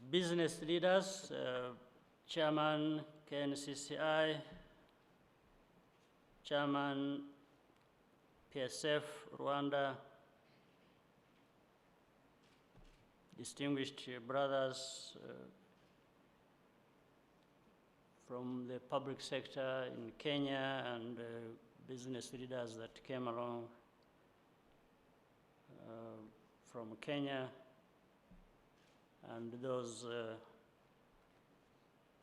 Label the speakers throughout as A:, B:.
A: business leaders, Chairman KNCCI, Chairman PSF Rwanda, distinguished brothers from the public sector in Kenya, and business leaders that came along from Kenya, and those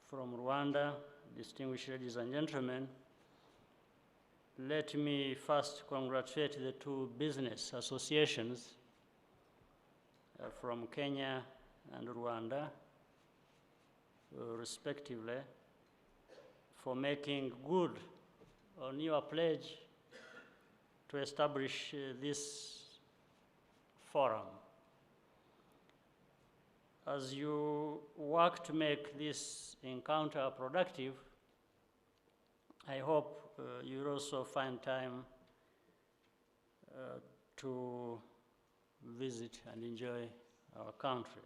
A: from Rwanda, distinguished ladies and gentlemen. Let me first congratulate the two business associations from Kenya and Rwanda, respectively, for making good on your pledge to establish this forum. As you work to make this encounter productive, I hope you'll also find time to visit and enjoy our country.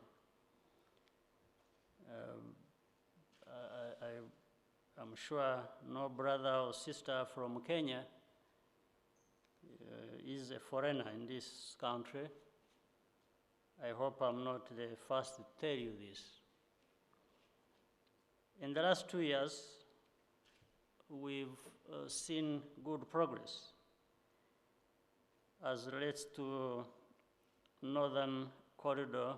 A: I'm sure no brother or sister from Kenya is a foreigner in this country. I hope I'm not the first to tell you this. In the last 2 years, we've seen good progress as relates to Northern Corridor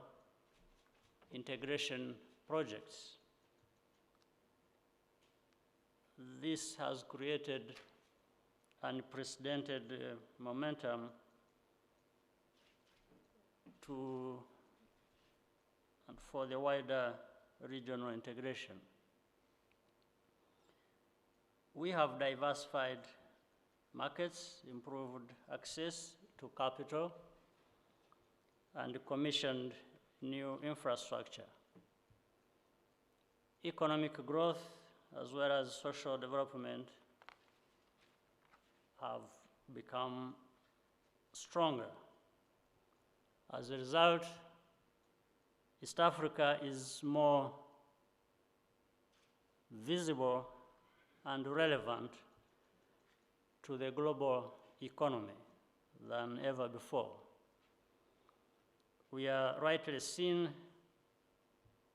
A: integration projects. This has created unprecedented momentum and for the wider regional integration. We have diversified markets, improved access to capital, and commissioned new infrastructure. Economic growth as well as social development have become stronger. As a result, East Africa is more visible and relevant to the global economy than ever before. We are rightly seen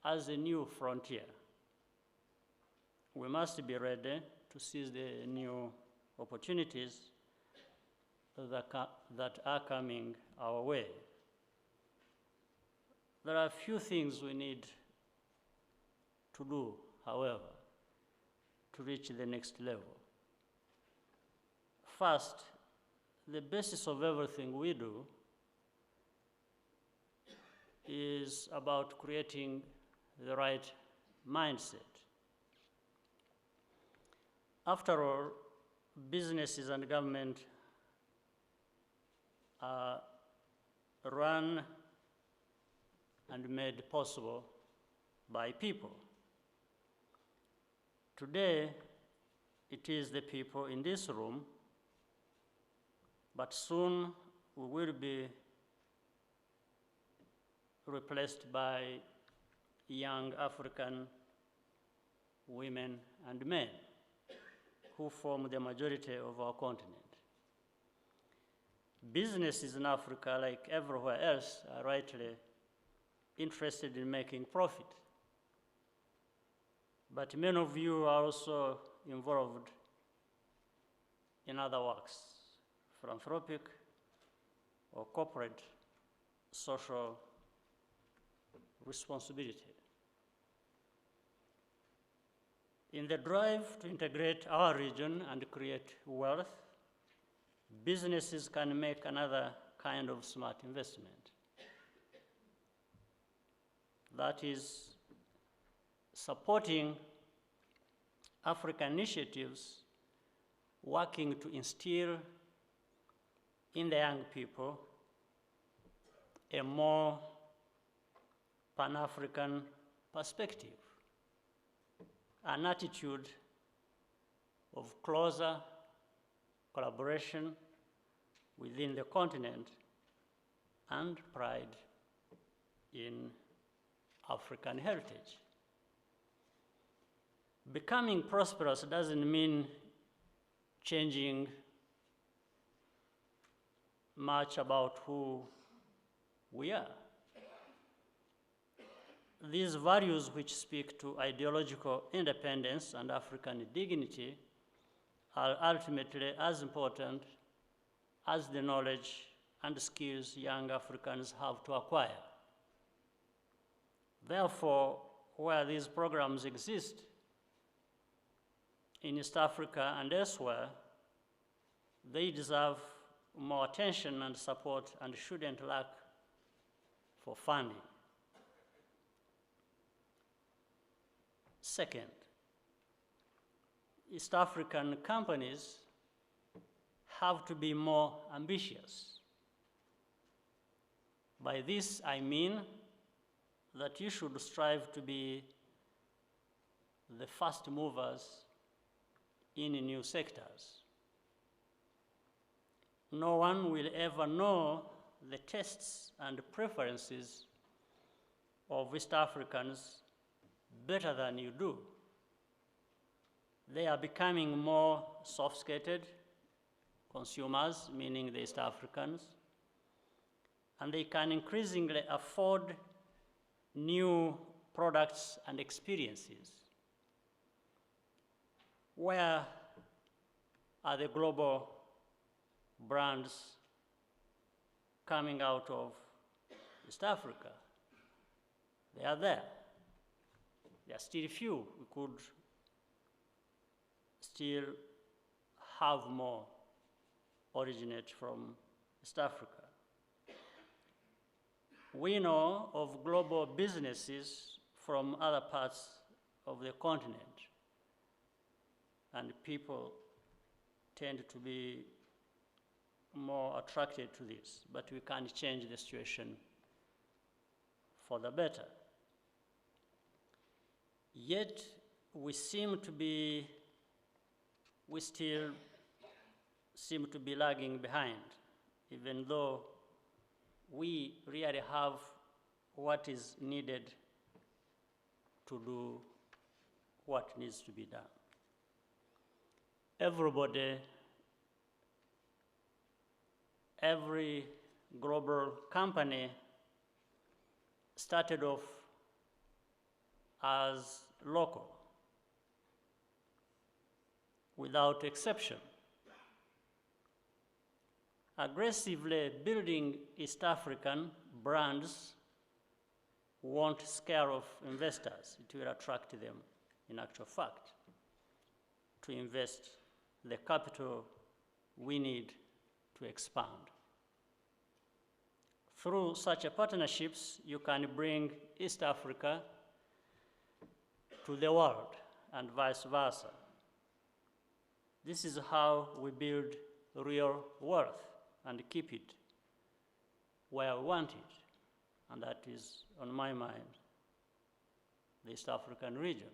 A: as a new frontier. We must be ready to seize the new opportunities that are coming our way. There are a few things we need to do, however, to reach the next level. First, the basis of everything we do is about creating the right mindset. After all, businesses and government are run and made possible by people. Today, it is the people in this room, but soon we will be replaced by young African women and men who form the majority of our continent. Businesses in Africa, like everywhere else, are rightly interested in making profit. But many of you are also involved in other works, philanthropic or corporate social responsibility. In the drive to integrate our region and create wealth, businesses can make another kind of smart investment. That is supporting African initiatives working to instill in the young people a more Pan-African perspective, an attitude of closer collaboration within the continent and pride in African heritage. Becoming prosperous doesn't mean changing much about who we are. These values, which speak to ideological independence and African dignity, are ultimately as important as the knowledge and skills young Africans have to acquire. Therefore, where these programs exist in East Africa and elsewhere, they deserve more attention and support and shouldn't lack for funding. Second, East African companies have to be more ambitious. By this, I mean that you should strive to be the first movers in new sectors. No one will ever know the tastes and preferences of East Africans better than you do. They are becoming more sophisticated consumers, meaning the East Africans, and they can increasingly afford new products and experiences. Where are the global brands coming out of East Africa? They are there. There are still few. We could still have more originate from East Africa. We know of global businesses from other parts of the continent, and people tend to be more attracted to this, but we can't change the situation for the better. Yet, we still seem to be lagging behind, even though we really have what is needed to do what needs to be done. Every global company started off as local, without exception. Aggressively building East African brands won't scare off investors. It will attract them, in actual fact, to invest the capital we need to expand. Through such partnerships, you can bring East Africa to the world and vice versa. This is how we build real worth and keep it where we want it, and that is, on my mind, the East African region.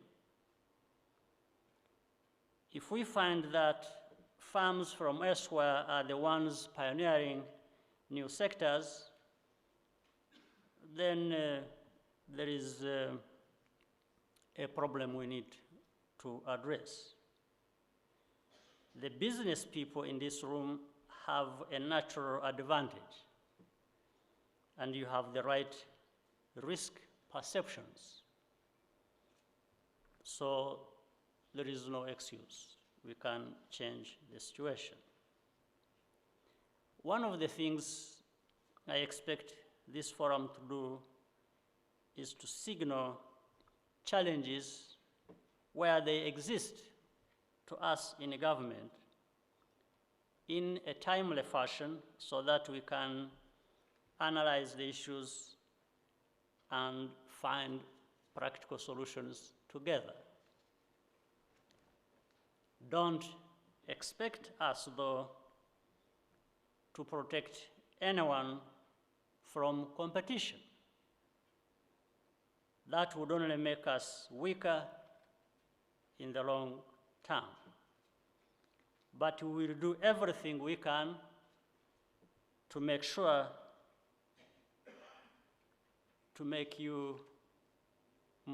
A: If we find that firms from elsewhere are the ones pioneering new sectors, then there is a problem we need to address. The business people in this room have a natural advantage, and you have the right risk perceptions. So there is no excuse. We can change the situation. One of the things I expect this forum to do is to signal challenges where they exist to us in a government in a timely fashion so that we can analyze the issues and find practical solutions together. Don't expect us, though, to protect anyone from competition. That would only make us weaker in the long term. But we will do everything we can to make sure to make you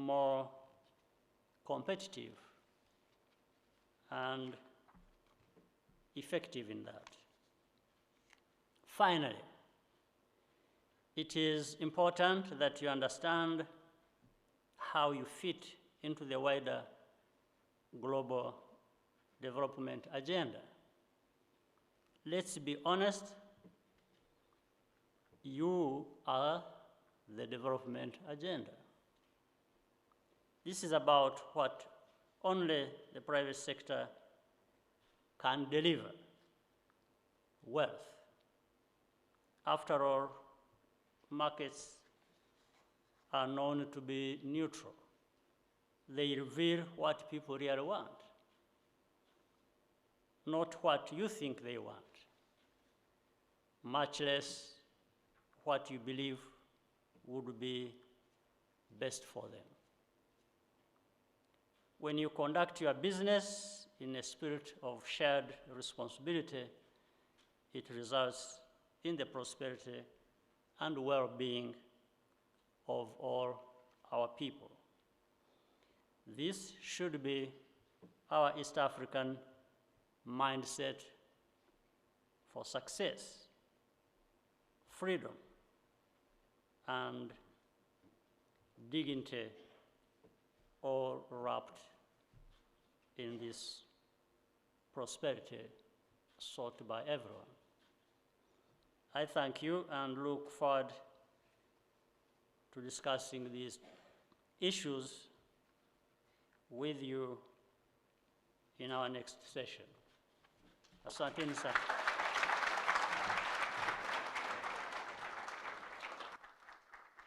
A: more competitive and effective in that. Finally, it is important that you understand how you fit into the wider global development agenda. Let's be honest, you are the development agenda. This is about what only the private sector can deliver: wealth. After all, markets are known to be neutral. They reveal what people really want, not what you think they want, much less what you believe would be best for them. When you conduct your business in a spirit of shared responsibility, it results in the prosperity and well-being of all our people. This should be our East African mindset for success, freedom, and dignity, all wrapped in this prosperity sought by everyone. I thank you and look forward to discussing these issues with you in our next session. Asanteni sana.